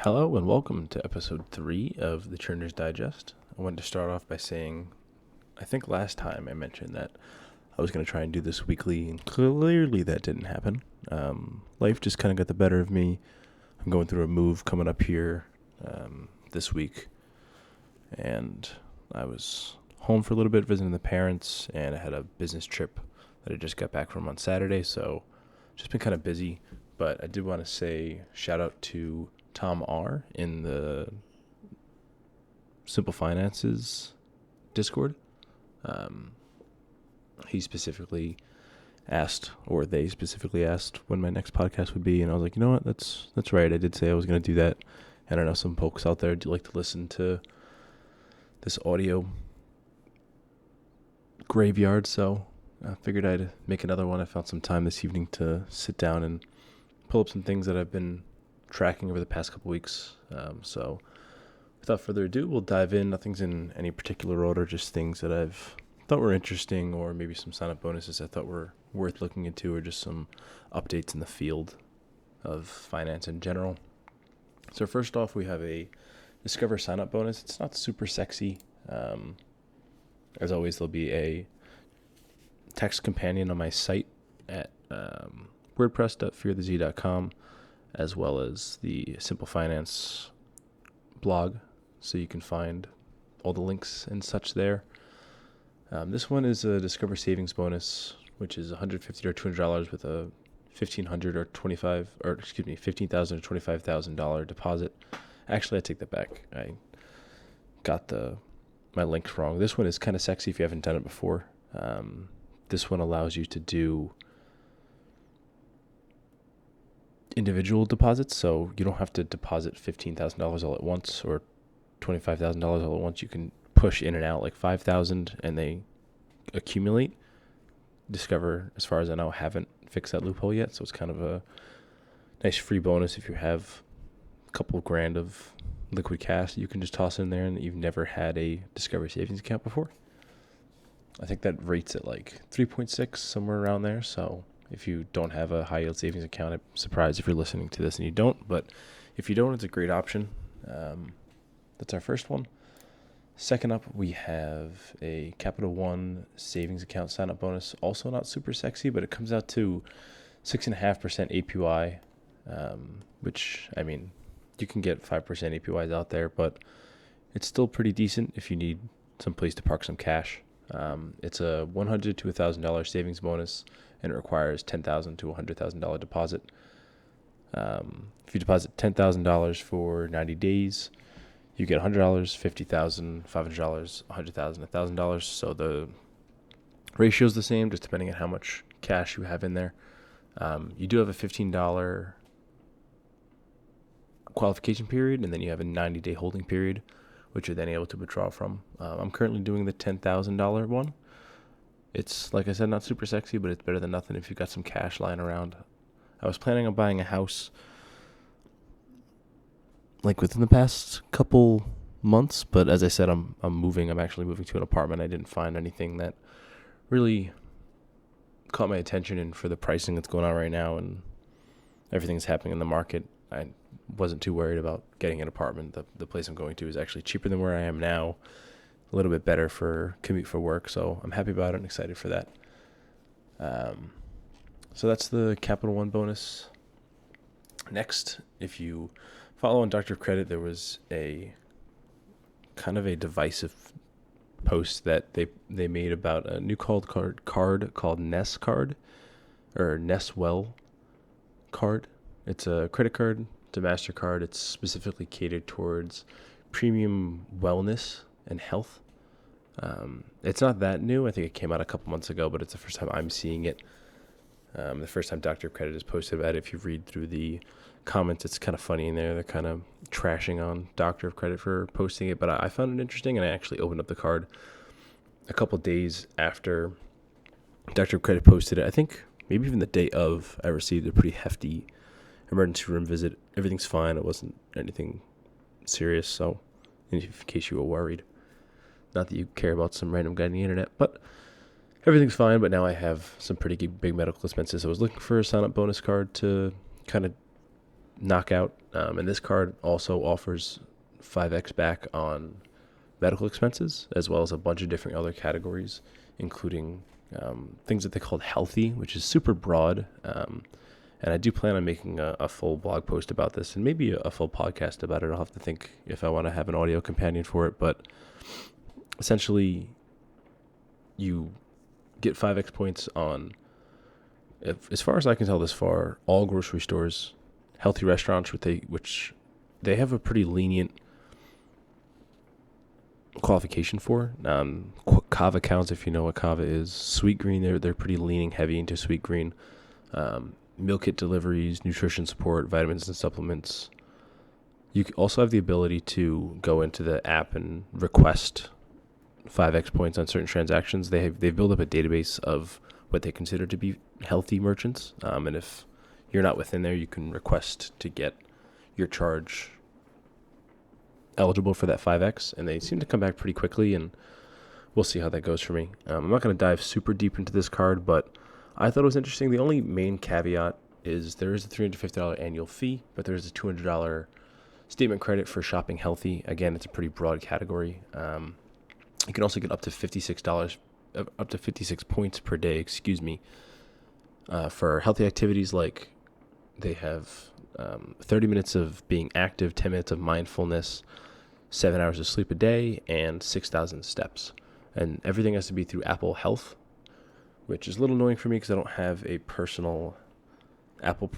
Hello and welcome to episode 3 of the Churns Digest. I wanted to start off by saying, I think last time I mentioned that I was going to try and do this weekly, and clearly that didn't happen. Life just kind of got the better of me. I'm going through a move coming up here this week, and I was home for a little bit visiting the parents, and I had a business trip that I just got back from on Saturday, so just been kind of busy. But I did want to say shout out to Tom R. in the Simple Finances Discord. He specifically asked, or they specifically asked, when my next podcast would be, and I was like, you know what, that's right. I did say I was going to do that, and I know some folks out there do like to listen to this audio graveyard, so I figured I'd make another one. I found some time this evening to sit down and pull up some things that I've been tracking over the past couple weeks. So without further ado, we'll dive in. Nothing's in any particular order, just things that I've thought were interesting, or maybe some sign-up bonuses I thought were worth looking into, or just some updates in the field of finance in general. So first off, we have a Discover sign-up bonus. It's not super sexy. As always, there'll be a text companion on my site at wordpress.fearthez.com, as well as the Simple Finance blog, so you can find all the links and such there. This one is a Discover Savings bonus, which is $150 or $200 with a $1,500 or $15,000 or $25,000 deposit. Actually, I take that back. I got my links wrong. This one is kind of sexy if you haven't done it before. This one allows you to do individual deposits, so you don't have to deposit $15,000 all at once or $25,000 all at once. You can push in and out like $5,000 and they accumulate. Discover, as far as I know, haven't fixed that loophole yet, so it's kind of a nice free bonus if you have a couple of grand of liquid cash that you can just toss in there and you've never had a Discover savings account before. I think that rates at like 3.6, somewhere around there, so if you don't have a high yield savings account, I'm surprised if you're listening to this and you don't, but if you don't, it's a great option. That's our first one. Second up, we have a Capital One savings account sign-up bonus. Also not super sexy, but it comes out to 6.5% APY, which, I mean, you can get 5% APYs out there, but it's still pretty decent if you need some place to park some cash. It's a $100 to $1,000 savings bonus, and it requires $10,000 to $100,000 deposit. If you deposit $10,000 for 90 days, you get $100, $50,000, $500, $100,000, $1,000. So the ratio is the same, just depending on how much cash you have in there. You do have a $15 qualification period, and then you have a 90-day holding period, which you're then able to withdraw from. I'm currently doing the $10,000 one. It's, like I said, not super sexy, but it's better than nothing if you've got some cash lying around. I was planning on buying a house like within the past couple months, but as I said, I'm moving. I'm actually moving to an apartment. I didn't find anything that really caught my attention, and for the pricing that's going on right now and everything that's happening in the market, I wasn't too worried about getting an apartment. The place I'm going to is actually cheaper than where I am now, a little bit better for commute for work, so I'm happy about it and excited for that. So that's the Capital One bonus. Next, if you follow on Doctor of Credit, there was a kind of a divisive post that they made about a new card called Ness card, or Ness Well card. It's a credit card. It's a MasterCard. It's specifically catered towards premium wellness and health. It's not that new. I think it came out a couple months ago, but it's the first time I'm seeing it. The first time Doctor of Credit has posted about it. If you read through the comments, it's kind of funny in there. They're kind of trashing on Doctor of Credit for posting it, but I found it interesting, and I actually opened up the card a couple days after Doctor of Credit posted it. I think maybe even the day of, I received a pretty hefty emergency room visit. Everything's fine. It wasn't anything serious, so in case you were worried. Not that you care about some random guy on the internet, but everything's fine. But now I have some pretty big medical expenses. I was looking for a sign-up bonus card to kind of knockout. And this card also offers 5x back on medical expenses, as well as a bunch of different other categories, including things that they called healthy, which is super broad. And I do plan on making a full blog post about this and maybe a full podcast about it. I'll have to think if I want to have an audio companion for it. But essentially, you get 5x points on, as far as I can tell this far, all grocery stores, healthy restaurants, which they have a pretty lenient qualification for. Kava counts, if you know what Kava is. Sweet Green, they're pretty leaning heavy into Sweet Green. Meal kit deliveries, nutrition support, vitamins and supplements. You also have the ability to go into the app and request 5x points on certain transactions. They've built up a database of what they consider to be healthy merchants. And if you're not within there, you can request to get your charge eligible for that 5x. And they seem to come back pretty quickly, and we'll see how that goes for me. I'm not going to dive super deep into this card, but I thought it was interesting. The only main caveat is there is a $350 annual fee, but there's a $200 statement credit for shopping healthy. Again, it's a pretty broad category. You can also get up to $56, up to 56 points per day, for healthy activities. Like they have 30 minutes of being active, 10 minutes of mindfulness, 7 hours of sleep a day, and 6,000 steps. And everything has to be through Apple Health, which is a little annoying for me because I don't have a personal Apple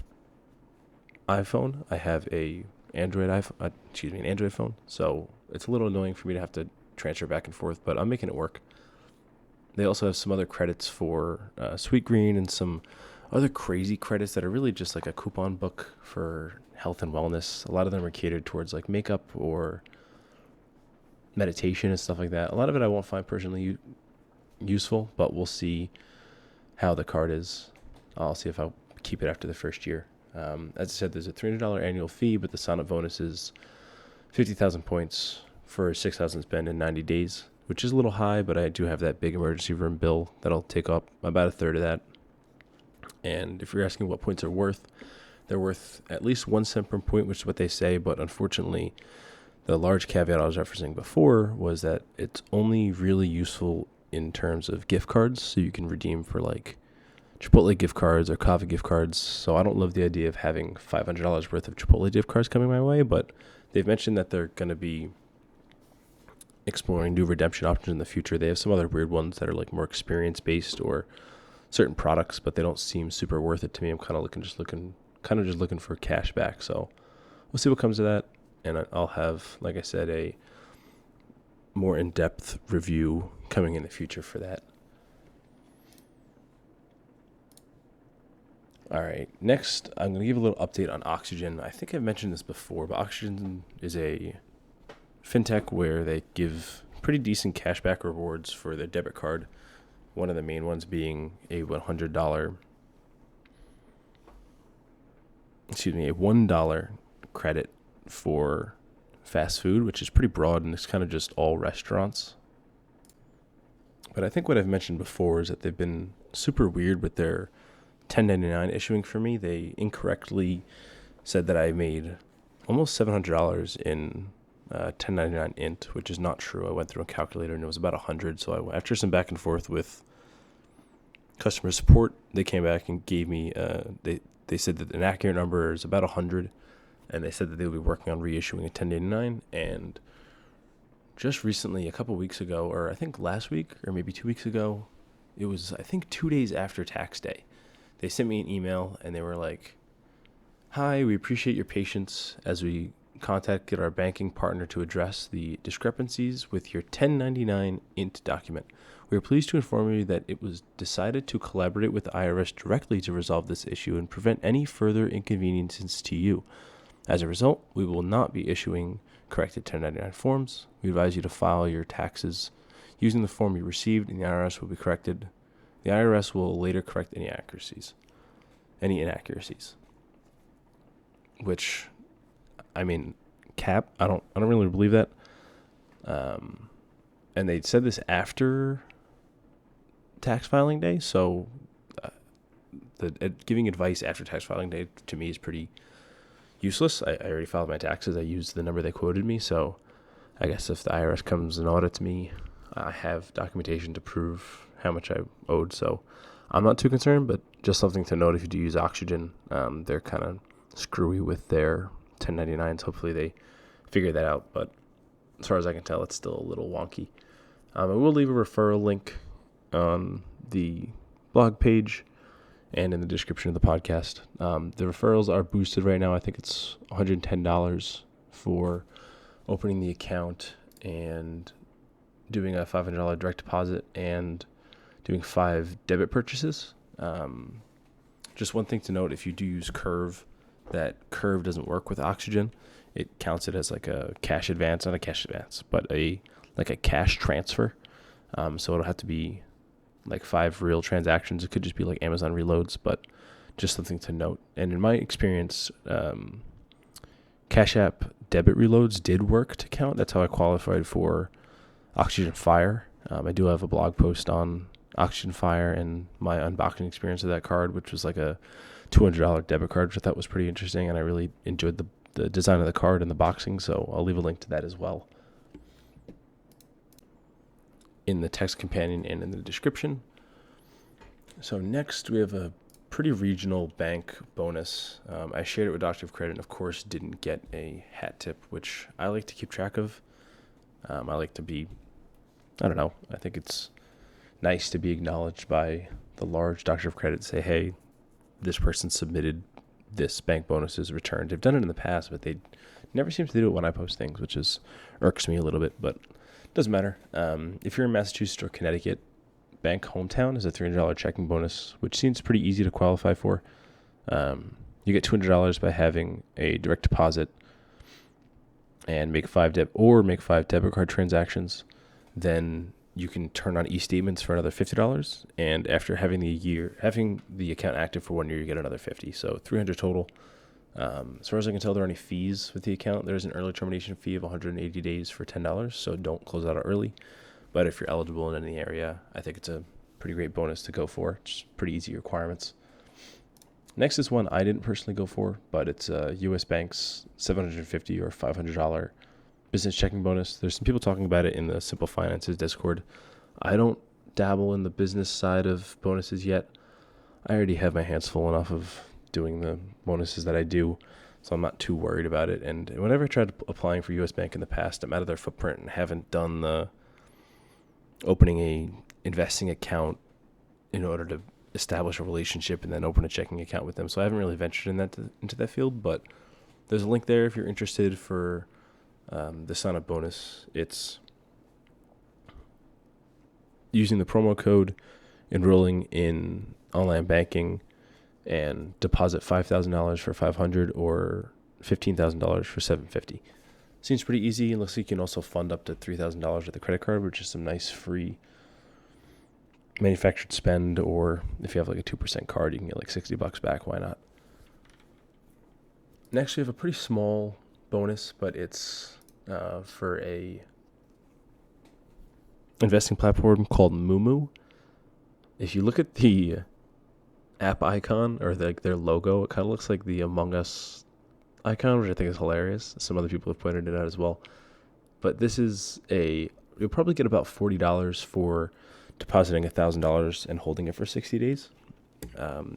iPhone. I have an Android phone. So it's a little annoying for me to have to transfer back and forth, but I'm making it work. They also have some other credits for Sweet Green and some other crazy credits that are really just like a coupon book for health and wellness. A lot of them are catered towards like makeup or meditation and stuff like that. A lot of it I won't find personally useful, but we'll see how the card is. I'll see if I'll keep it after the first year. As I said, there's a $300 annual fee, but the sign-up bonus is 50,000 points for 6,000 spend in 90 days, which is a little high, but I do have that big emergency room bill that'll take up about a third of that. And if you're asking what points are worth, they're worth at least 1 cent per point, which is what they say. But unfortunately, the large caveat I was referencing before was that it's only really useful in terms of gift cards. So you can redeem for like Chipotle gift cards or Kava gift cards. So I don't love the idea of having $500 worth of Chipotle gift cards coming my way, but they've mentioned that they're going to be exploring new redemption options in the future. They have some other weird ones that are like more experience based or certain products, but they don't seem super worth it to me. I'm kind of just looking for cash back. So we'll see what comes of that. And I'll have, like I said, a more in-depth review coming in the future for that. All right. Next, I'm going to give a little update on Oxygen. I think I've mentioned this before, but Oxygen is a fintech where they give pretty decent cashback rewards for their debit card. One of the main ones being a $100 credit for fast food, which is pretty broad, and it's kind of just all restaurants. But I think what I've mentioned before is that they've been super weird with their 1099 issuing for me. They incorrectly said that I made almost $700 in 1099 int, which is not true. I went through a calculator and it was about 100. So after some back and forth with customer support, they came back and gave me they said that an accurate number is about 100, and they said that they would be working on reissuing a 1099. And just recently, a couple weeks ago, or I think last week or maybe 2 weeks ago, it was I think 2 days after tax day, they sent me an email and they were like, "Hi, we appreciate your patience as we contacted our banking partner to address the discrepancies with your 1099 int document. We are pleased to inform you that it was decided to collaborate with the IRS directly to resolve this issue and prevent any further inconveniences to you. As a result, we will not be issuing corrected 1099 forms. We advise you to file your taxes using the form you received, and the IRS will be corrected. The IRS will later correct any inaccuracies." Which, I mean, cap. I don't really believe that. And they said this after tax filing day, so giving advice after tax filing day to me is pretty useless. I already filed my taxes. I used the number they quoted me. So I guess if the IRS comes and audits me, I have documentation to prove how much I owed. So I'm not too concerned, but just something to note if you do use Oxygen. They're kind of screwy with their 1099s. Hopefully they figure that out. But as far as I can tell, it's still a little wonky. I will leave a referral link on the blog page and in the description of the podcast. The referrals are boosted right now. I think it's $110 for opening the account and doing a $500 direct deposit and doing 5 debit purchases. Just one thing to note, if you do use Curve, that Curve doesn't work with Oxygen. It counts it as like a cash advance, not a cash advance, but a cash transfer. So it'll have to be like 5 real transactions. It could just be like Amazon reloads, but just something to note. And in my experience, Cash App debit reloads did work to count. That's how I qualified for Oxygen Fire. I do have a blog post on Oxygen Fire and my unboxing experience of that card, which was like a $200 debit card, which I thought was pretty interesting. And I really enjoyed the design of the card and the boxing. So I'll leave a link to that as well in the text companion and in the description. So next we have a pretty regional bank bonus. I shared it with Doctor of Credit and of course didn't get a hat tip, which I like to keep track of. I like to be, I don't know, I think it's nice to be acknowledged by the large Doctor of Credit, say, hey, this person submitted this bank bonus is returned. They've done it in the past, but they never seem to do it when I post things, which irks me a little bit, but doesn't matter. If you're in Massachusetts or Connecticut, BankHometown is a $300 checking bonus, which seems pretty easy to qualify for. You get $200 by having a direct deposit and make 5 debit card transactions. Then you can turn on e-statements for another $50. And after having the account active for 1 year, you get another $50. So $300 total. As far as I can tell, there are any fees with the account. There's an early termination fee of 180 days for $10, so don't close out early. But if you're eligible in any area, I think it's a pretty great bonus to go for. It's pretty easy requirements. Next is one I didn't personally go for, but it's USBank's $750 or $500 business checking bonus. There's some people talking about it in the Simple Finances Discord. I don't dabble in the business side of bonuses yet. I already have my hands full enough of doing the bonuses that I do, so I'm not too worried about it. And whenever I tried applying for US Bank in the past, I'm out of their footprint and haven't done the opening a investing account in order to establish a relationship and then open a checking account with them. So I haven't really ventured into that field, but there's a link there if you're interested for the sign-up bonus. It's using the promo code, enrolling in online banking, and deposit $5,000 for $500 or $15,000 for $750. Seems pretty easy. It looks like you can also fund up to $3,000 with a credit card, which is some nice free manufactured spend. Or if you have like a 2% card, you can get like $60 back. Why not? Next, we have a pretty small bonus, but it's for a investing platform called Moomoo. If you look at the app icon or their logo, it kind of looks like the Among Us icon, which I think is hilarious. Some other people have pointed it out as well. But this is you'll probably get about $40 for depositing $1,000 and holding it for 60 days.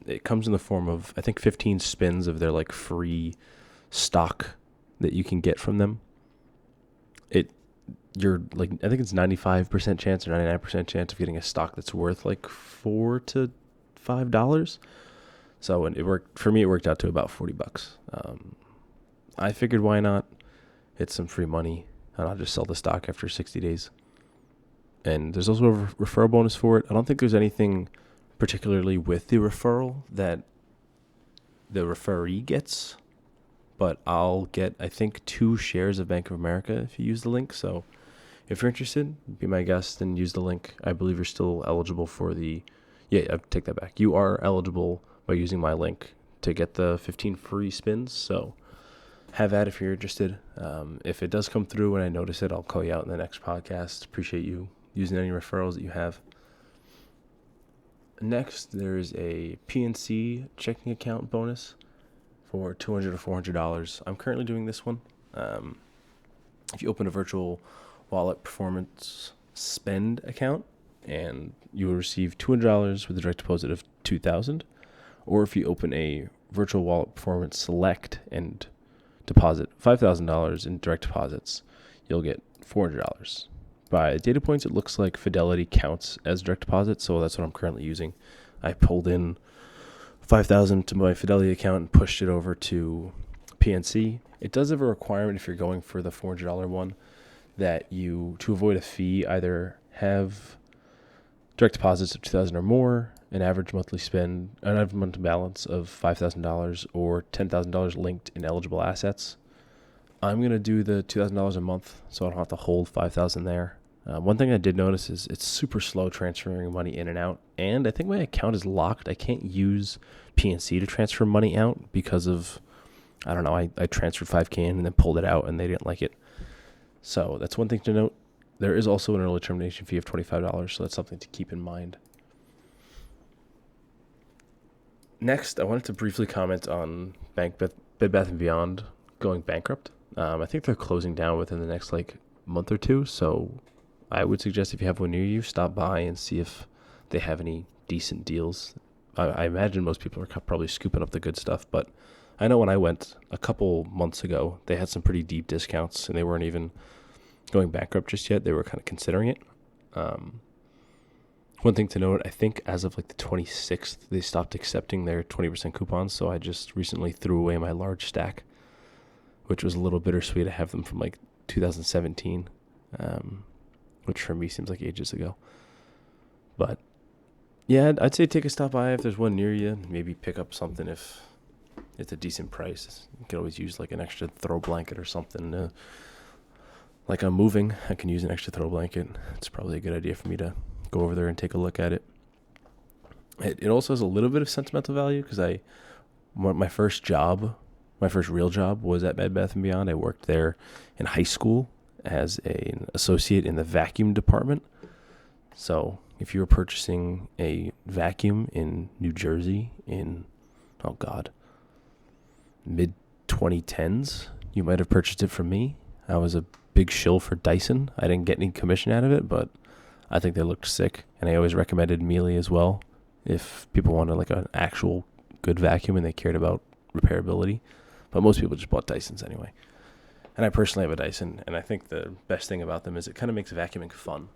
It comes in the form of, I think, 15 spins of their like free stock that you can get from them. You're like, I think it's 95% chance or 99% chance of getting a stock that's worth like $4 to $5. So when it worked for me, it worked out to about $40. I figured, why not? It's some free money, and I'll just sell the stock after 60 days. And there's also a referral bonus for it. I don't think there's anything particularly with the referral that the referee gets, but I'll get, I think, 2 shares of Bank of America if you use the link. So if you're interested, be my guest and use the link. I believe you're still eligible for I take that back. You are eligible by using my link to get the 15 free spins. So have at it if you're interested. If it does come through and I notice it, I'll call you out in the next podcast. Appreciate you using any referrals that you have. Next, there's a PNC checking account bonus for $200 or $400. I'm currently doing this one. If you open a virtual wallet performance spend account, and you will receive $200 with a direct deposit of $2,000, or if you open a virtual wallet performance select and deposit $5,000 in direct deposits, you'll get $400. By data points, it looks like Fidelity counts as direct deposit, so that's what I'm currently using. I pulled in $5,000 to my Fidelity account and pushed it over to PNC. It does have a requirement if you're going for the $400 one that you, to avoid a fee, either have direct deposits of $2,000 or more, an average monthly balance of $5,000, or $10,000 linked in eligible assets. I'm going to do the $2,000 a month, so I don't have to hold $5,000 there. One thing I did notice is it's super slow transferring money in and out, and I think my account is locked. I can't use PNC to transfer money out because of, I don't know, I transferred $5,000 in and then pulled it out, and they didn't like it. So that's one thing to note. There is also an early termination fee of $25, so that's something to keep in mind. Next, I wanted to briefly comment on Bed Bath & Beyond going bankrupt. I think they're closing down within the next month or two, so I would suggest if you have one near you, stop by and see if they have any decent deals. I imagine most people are probably scooping up the good stuff, but I know when I went a couple months ago, they had some pretty deep discounts, and they weren't even going bankrupt just yet. They were kind of considering it. One thing to note, I think as of the 26th, they stopped accepting their 20% coupons, so I just recently threw away my large stack, which was a little bittersweet. I have them from 2017, which for me seems like ages ago. But yeah, I'd say take a stop by if there's one near you. Maybe pick up something if it's a decent price. You can always use an extra throw blanket or something. I'm moving, I can use an extra throw blanket. It's probably a good idea for me to go over there and take a look at it. It also has a little bit of sentimental value because my first real job was at Bed Bath & Beyond. I worked there in high school as an associate in the vacuum department. So if you were purchasing a vacuum in New Jersey in, mid-2010s, you might have purchased it from me. I was a big shill for Dyson. I didn't get any commission out of it, but I think they looked sick. And I always recommended Miele as well if people wanted an actual good vacuum and they cared about repairability. But most people just bought Dysons anyway. And I personally have a Dyson, and I think the best thing about them is it kind of makes vacuuming fun.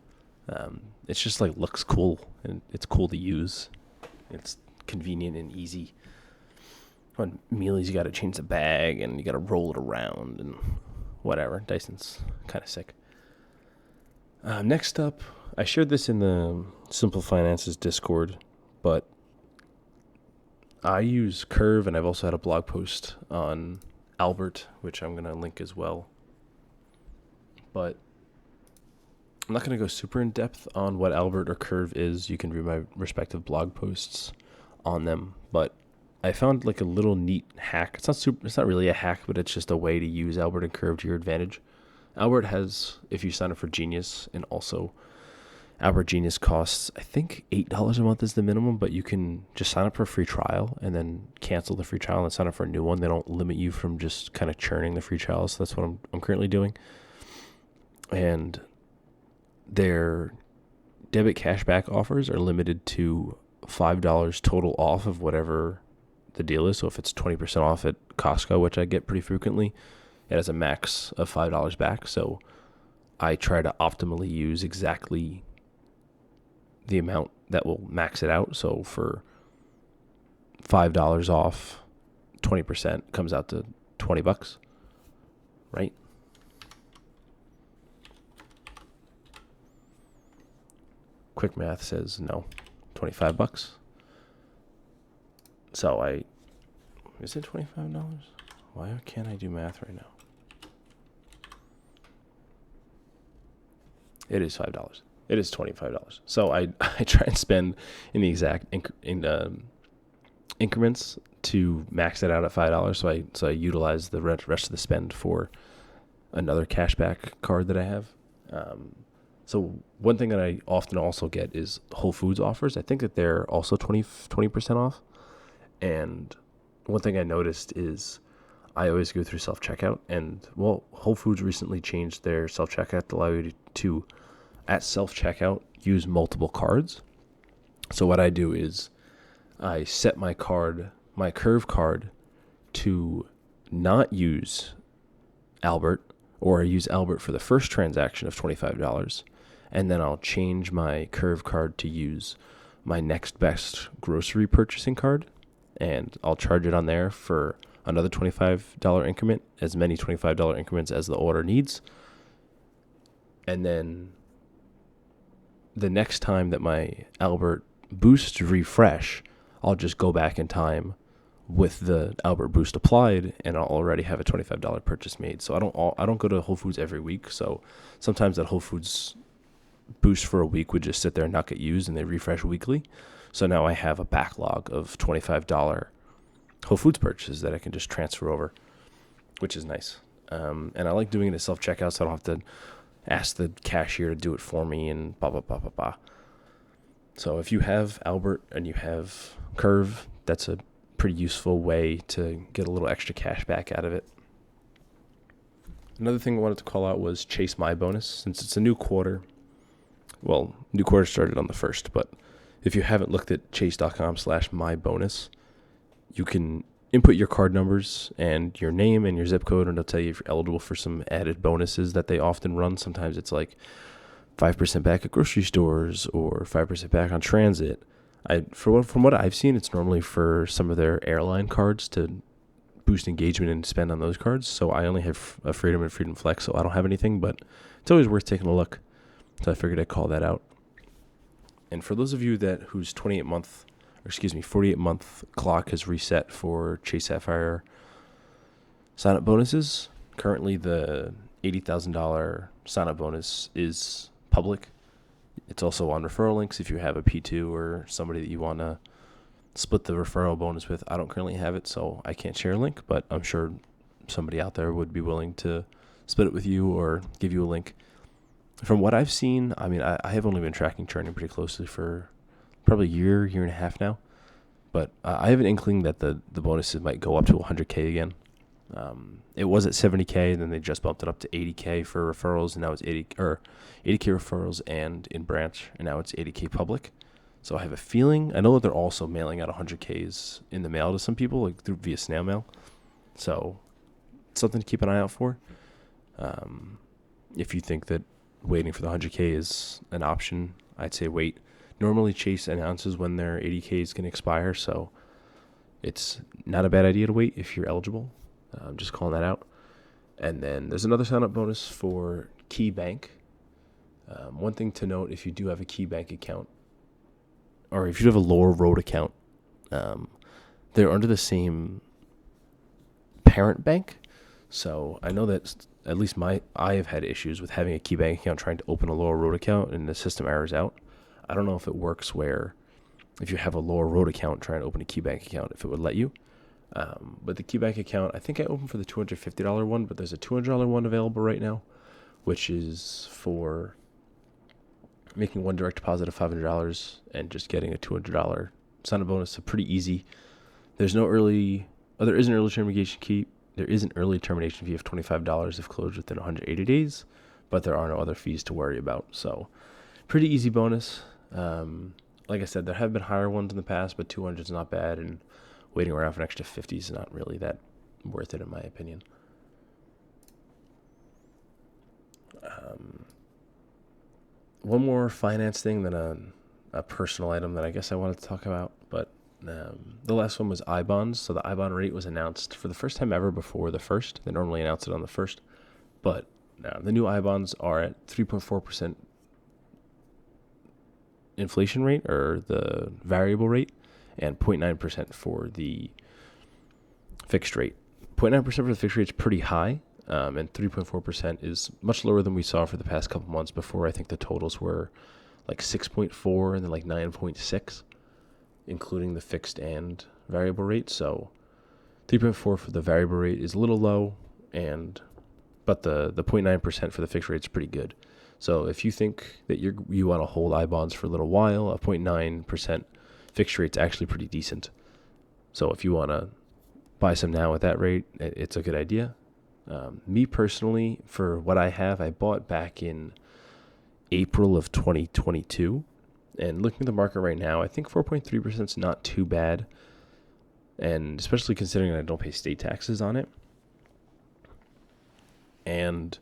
It's just looks cool, and it's cool to use. It's convenient and easy. On Miele's, you got to change the bag, and you got to roll it around, and whatever. Dyson's kind of sick. Next up, I shared this in the Simple Finances Discord, but I use Curve, and I've also had a blog post on Albert, which I'm going to link as well. But I'm not going to go super in depth on what Albert or Curve is. You can read my respective blog posts on them. But I found a little neat hack. It's not really a hack, but it's just a way to use Albert and Curve to your advantage. Albert has, if you sign up for Genius, and also Albert Genius costs, I think $8 a month is the minimum, but you can just sign up for a free trial and then cancel the free trial and sign up for a new one. They don't limit you from just kind of churning the free trials. So that's what I'm currently doing. And their debit cashback offers are limited to $5 total off of whatever the deal is. So if it's 20% off at Costco, which I get pretty frequently, it has a max of $5 back. So I try to optimally use exactly the amount that will max it out. So for $5 off, 20% comes out to $20, right? Quick math says no, $25. So is it $25? Why can't I do math right now? It is $5. It is $25. So I try and spend in the exact increments to max it out at $5. So I utilize the rest of the spend for another cashback card that I have. So one thing that I often also get is Whole Foods offers. I think that they're also 20% off. And one thing I noticed is I always go through self-checkout, and Whole Foods recently changed their self-checkout to allow you to at self-checkout, use multiple cards. So what I do is I set my curve card, to not use Albert, or I use Albert for the first transaction of $25, and then I'll change my curve card to use my next best grocery purchasing card, and I'll charge it on there for another $25 increment, as many $25 increments as the order needs. And then the next time that my Albert Boost refresh, I'll just go back in time with the Albert Boost applied, and I'll already have a $25 purchase made. So I don't go to Whole Foods every week. So sometimes that Whole Foods Boost for a week would just sit there and not get used, and they refresh weekly. So now I have a backlog of $25 Whole Foods purchases that I can just transfer over, which is nice. And I like doing it at self-checkout, so I don't have to ask the cashier to do it for me and blah, blah, blah, blah, blah. So if you have Albert and you have Curve, that's a pretty useful way to get a little extra cash back out of it. Another thing I wanted to call out was Chase My Bonus. Since it's a new quarter, new quarter started on the 1st, but if you haven't looked at chase.com/mybonus, you can input your card numbers and your name and your zip code, and it'll tell you if you're eligible for some added bonuses that they often run. Sometimes it's like 5% back at grocery stores or 5% back on transit. From what I've seen, it's normally for some of their airline cards to boost engagement and spend on those cards. So I only have a Freedom and Freedom Flex, so I don't have anything, but it's always worth taking a look. So I figured I'd call that out. And for those of you whose 48-month clock has reset for Chase Sapphire sign-up bonuses, currently the $80,000 sign-up bonus is public. It's also on referral links if you have a P2 or somebody that you want to split the referral bonus with. I don't currently have it, so I can't share a link, but I'm sure somebody out there would be willing to split it with you or give you a link. From what I've seen, I mean, I have only been tracking churning pretty closely for probably a year and a half now, but I have an inkling that the bonuses might go up to 100K again. It was at 70K, and then they just bumped it up to 80K for referrals, and now it's 80K referrals and in branch, and now it's 80K public. So I have a feeling, I know that they're also mailing out 100Ks in the mail to some people, like via snail mail. So it's something to keep an eye out for. If you think that waiting for the 100K is an option, I'd say wait. Normally Chase announces when their 80K is going to expire, so it's not a bad idea to wait if you're eligible. I'm just calling that out. And then there's another sign-up bonus for KeyBank. One thing to note, if you do have a KeyBank account, or if you have a Lower Road account, they're under the same parent bank. So I know that at least I have had issues with having a KeyBank account trying to open a Lower Road account, and the system errors out. I don't know if it works where if you have a Lower Road account trying to open a KeyBank account, if it would let you. But the KeyBank account, I think I opened for the $250 one, but there's a $200 one available right now, which is for making one direct deposit of $500 and just getting a $200 sign-up bonus. So pretty easy. There is an early termination fee. There is an early termination fee of $25 if closed within 180 days, but there are no other fees to worry about. So pretty easy bonus. Like I said, there have been higher ones in the past, but 200 is not bad, and waiting around for an extra 50 is not really that worth it in my opinion. One more finance thing than a personal item that I guess I wanted to talk about, but the last one was I-bonds. So the I-bond rate was announced for the first time ever before the 1st. They normally announce it on the 1st, but the new I-bonds are at 3.4% inflation rate, or the variable rate, and 0.9% for the fixed rate. 0.9% for the fixed rate is pretty high, and 3.4% is much lower than we saw for the past couple months before. I think the totals were like 6.4 and then like 9.6, including the fixed and variable rate. So 3.4 for the variable rate is a little low, but the 0.9% for the fixed rate is pretty good. So if you think that you want to hold I-bonds for a little while, a 0.9% fixed rate is actually pretty decent. So if you want to buy some now at that rate, it's a good idea. Me personally, for what I have, I bought back in April of 2022. And looking at the market right now, I think 4.3% is not too bad. And especially considering I don't pay state taxes on it. And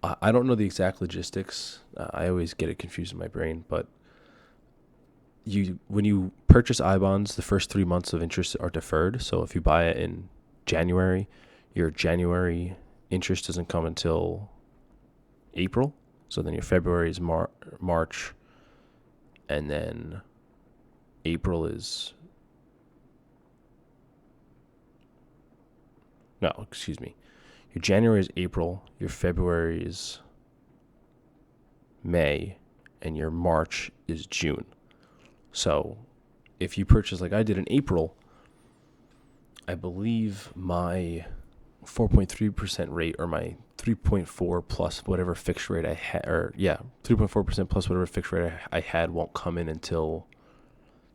I don't know the exact logistics. I always get it confused in my brain. But when you purchase I-bonds, the first 3 months of interest are deferred. So if you buy it in January, your January interest doesn't come until April. So then your February is March. And then April is... No, excuse me. Your January is April, your February is May, and your March is June. So if you purchase like I did in April, I believe my 4.3% rate or my 3.4 plus whatever fixed rate I had, 3.4% plus whatever fixed rate I had won't come in until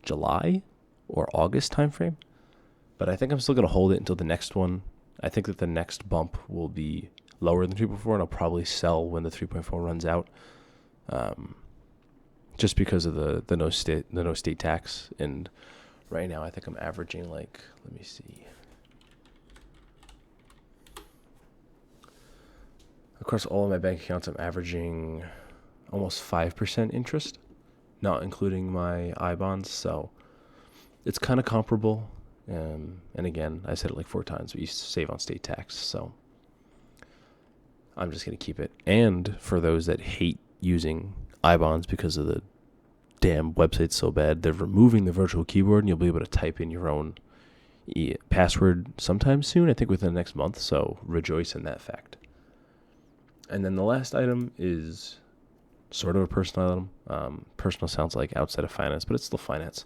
July or August timeframe. But I think I'm still going to hold it until the next one. I think that the next bump will be lower than 3.4, and I'll probably sell when the 3.4 runs out, just because of the no state tax. And right now, I think I'm averaging let me see. Across all of my bank accounts, I'm averaging almost 5% interest, not including my I-bonds. So it's kind of comparable. And again, I said it like 4 times, but you save on state tax. So I'm just going to keep it. And for those that hate using I-bonds because of the damn website's so bad, they're removing the virtual keyboard and you'll be able to type in your own password sometime soon, I think within the next month. So rejoice in that fact. And then the last item is sort of a personal item. Personal sounds like outside of finance, but it's still finance.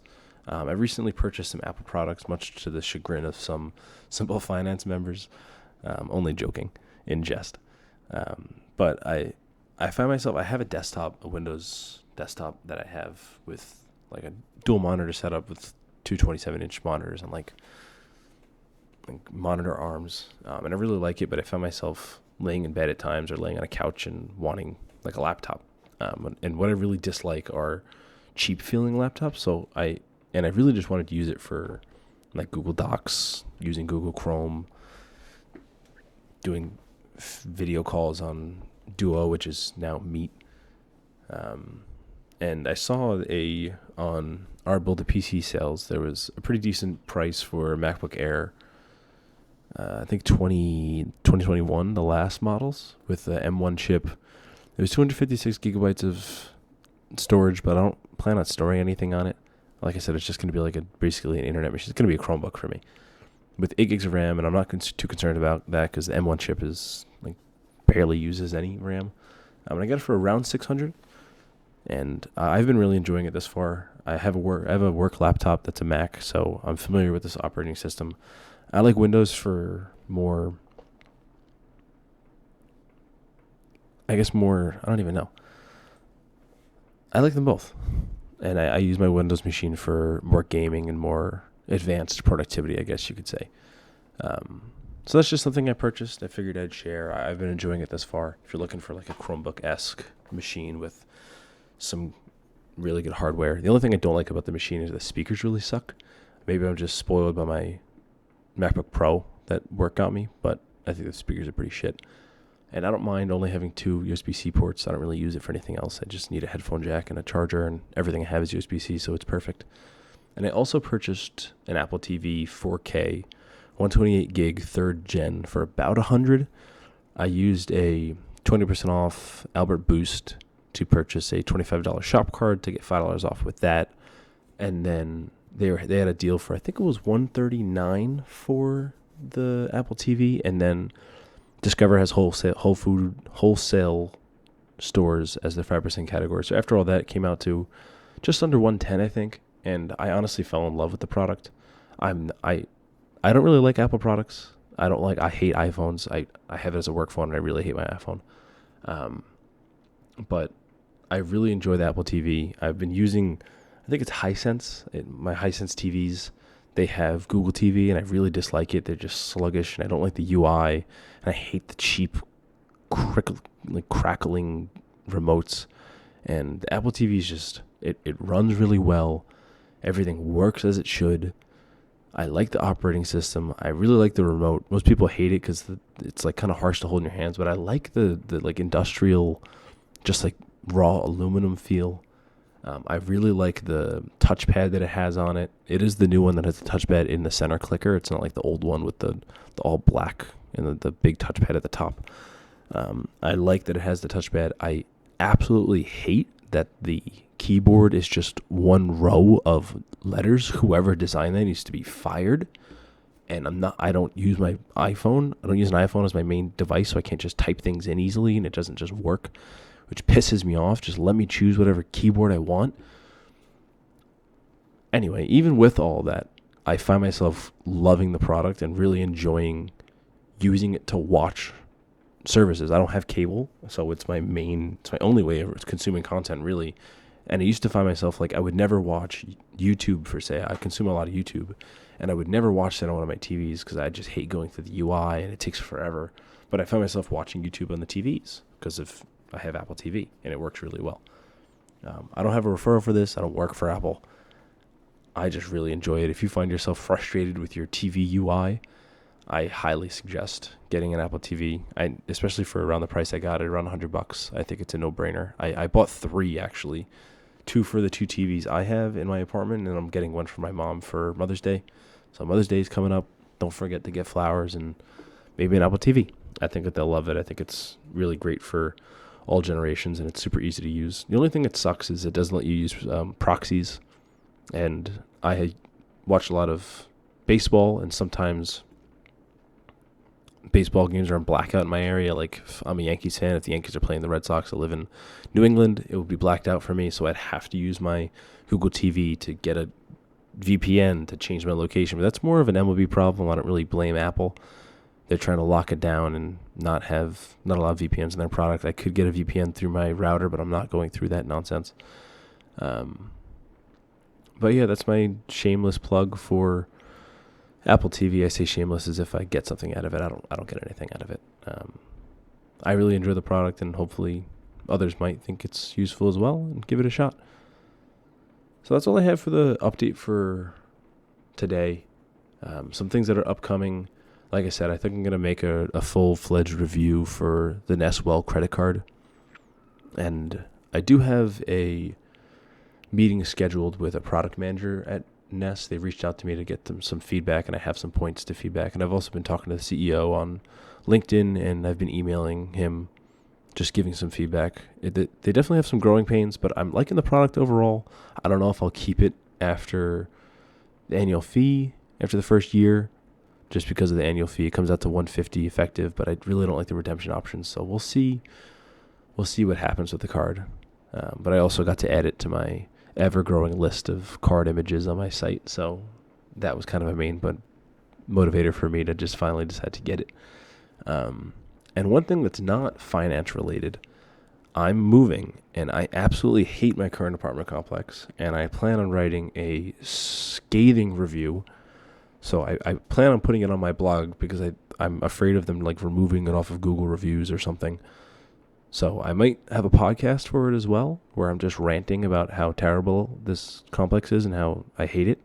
I recently purchased some Apple products, much to the chagrin of some Simple Finance members. Only joking, in jest. But I find myself, I have a Windows desktop that I have with like a dual monitor setup with two 27-inch monitors and like monitor arms. And I really like it, but I find myself laying in bed at times or laying on a couch and wanting like a laptop. And what I really dislike are cheap feeling laptops. So I really just wanted to use it for like Google Docs, using Google Chrome, doing video calls on Duo, which is now Meet. And I saw on our Build a PC sales, there was a pretty decent price for a MacBook Air. I think 2021, the last models with the M1 chip. It was 256 gigabytes of storage, but I don't plan on storing anything on it. Like I said, it's just going to be like basically an internet machine. It's going to be a Chromebook for me with 8 gigs of RAM, and I'm not too concerned about that because the M1 chip is like barely uses any RAM. And I got it for around $600, and I've been really enjoying it this far. I have a work laptop that's a Mac, so I'm familiar with this operating system. I like Windows for more, I don't even know. I like them both. And I use my Windows machine for more gaming and more advanced productivity, I guess you could say. So that's just something I purchased. I figured I'd share. I've been enjoying it this far. If you're looking for like a Chromebook-esque machine with some really good hardware. The only thing I don't like about the machine is the speakers really suck. Maybe I'm just spoiled by my MacBook Pro that work got me, but I think the speakers are pretty shit. And I don't mind only having 2 USB-C ports. I don't really use it for anything else. I just need a headphone jack and a charger, and everything I have is USB-C, so it's perfect. And I also purchased an Apple TV 4K, 128 gig, 3rd gen for about $100. I used a 20% off Albert Boost to purchase a $25 shop card to get $5 off with that. And then they had a deal for, I think it was $139 for the Apple TV, and then Discover has wholesale stores as the 5% category. So after all that, it came out to just under $110, I think. And I honestly fell in love with the product. I don't really like Apple products. I hate iPhones. I have it as a work phone, and I really hate my iPhone. But I really enjoy the Apple TV. I've been using, I think it's Hisense. My Hisense TVs, They have Google TV, and I really dislike it. They're just sluggish, and I don't like the UI, and I hate the cheap, crackling remotes. And the Apple TV is just, it runs really well. Everything works as it should. I like the operating system. I really like the remote. Most people hate it because it's like kind of harsh to hold in your hands, but I like the like industrial, just like raw aluminum feel. I really like the touchpad that it has on it. It is the new one that has the touchpad in the center clicker. It's not like the old one with the all black and the big touchpad at the top. I like that it has the touchpad. I absolutely hate that the keyboard is just one row of letters. Whoever designed that needs to be fired. And I don't use my iPhone. I don't use an iPhone as my main device, so I can't just type things in easily and it doesn't just work, which pisses me off. Just let me choose whatever keyboard I want. Anyway, even with all that, I find myself loving the product and really enjoying using it to watch services. I don't have cable, so it's my only way of consuming content, really. And I used to find myself like I would never watch YouTube per se. I consume a lot of YouTube, and I would never watch that on one of my TVs because I just hate going through the UI and it takes forever. But I find myself watching YouTube on the TVs because I have Apple TV and it works really well. I don't have a referral for this. I don't work for Apple. I just really enjoy it. If you find yourself frustrated with your TV UI, I highly suggest getting an Apple TV. Especially for around the price I got it, around $100. I think it's a no-brainer. I bought 3 actually. 2 for the 2 TVs I have in my apartment, and I'm getting one for my mom for Mother's Day. So Mother's Day is coming up. Don't forget to get flowers and maybe an Apple TV. I think that they'll love it. I think it's really great for all generations, and it's super easy to use. The only thing that sucks is it doesn't let you use proxies. And I watch a lot of baseball, and sometimes baseball games are in blackout in my area. Like, if I'm a Yankees fan, if the Yankees are playing the Red Sox, I live in New England, it would be blacked out for me, so I'd have to use my Google TV to get a VPN to change my location. But that's more of an MLB problem. I don't really blame Apple. They're trying to lock it down and not allow VPNs in their product. I could get a VPN through my router, but I'm not going through that nonsense. But yeah, that's my shameless plug for Apple TV. I say shameless as if I get something out of it. I don't get anything out of it. I really enjoy the product, and hopefully others might think it's useful as well and give it a shot. So that's all I have for the update for today. Some things that are upcoming. Like I said, I think I'm going to make a full-fledged review for the Ness credit card. And I do have a meeting scheduled with a product manager at Ness. They've reached out to me to get them some feedback, and I have some points to feedback. And I've also been talking to the CEO on LinkedIn, and I've been emailing him, just giving some feedback. They definitely have some growing pains, but I'm liking the product overall. I don't know if I'll keep it after the annual fee, after the first year, just because of the annual fee. It comes out to $150 effective, but I really don't like the redemption options. So we'll see. We'll see what happens with the card. But I also got to add it to my ever-growing list of card images on my site. So that was kind of a main motivator for me to just finally decide to get it. And one thing that's not finance related, I'm moving, and I absolutely hate my current apartment complex, and I plan on writing a scathing review. So I plan on putting it on my blog because I'm afraid of them like removing it off of Google reviews or something. So I might have a podcast for it as well, where I'm just ranting about how terrible this complex is and how I hate it.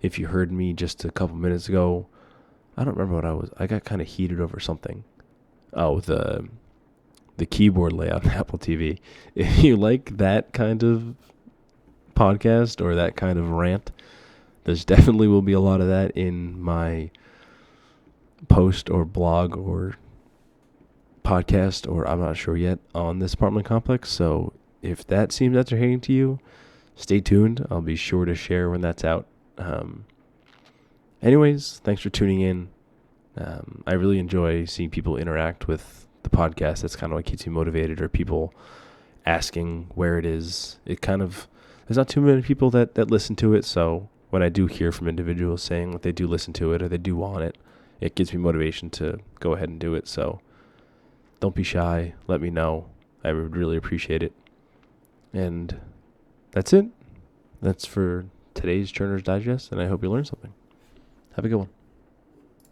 If you heard me just a couple minutes ago, I don't remember I got kind of heated over something. Oh, the keyboard layout in Apple TV. If you like that kind of podcast or that kind of rant, there's definitely will be a lot of that in my post or blog or podcast, or I'm not sure yet, on this apartment complex. So if that seems entertaining to you, stay tuned. I'll be sure to share when that's out. Anyways, thanks for tuning in. I really enjoy seeing people interact with the podcast. That's kind of what keeps me motivated, or people asking where it is. There's not too many people that listen to it, so when I do hear from individuals saying that they do listen to it or they do want it, it gives me motivation to go ahead and do it. So don't be shy. Let me know. I would really appreciate it. And that's it. That's for today's Churner's Digest, and I hope you learned something. Have a good one.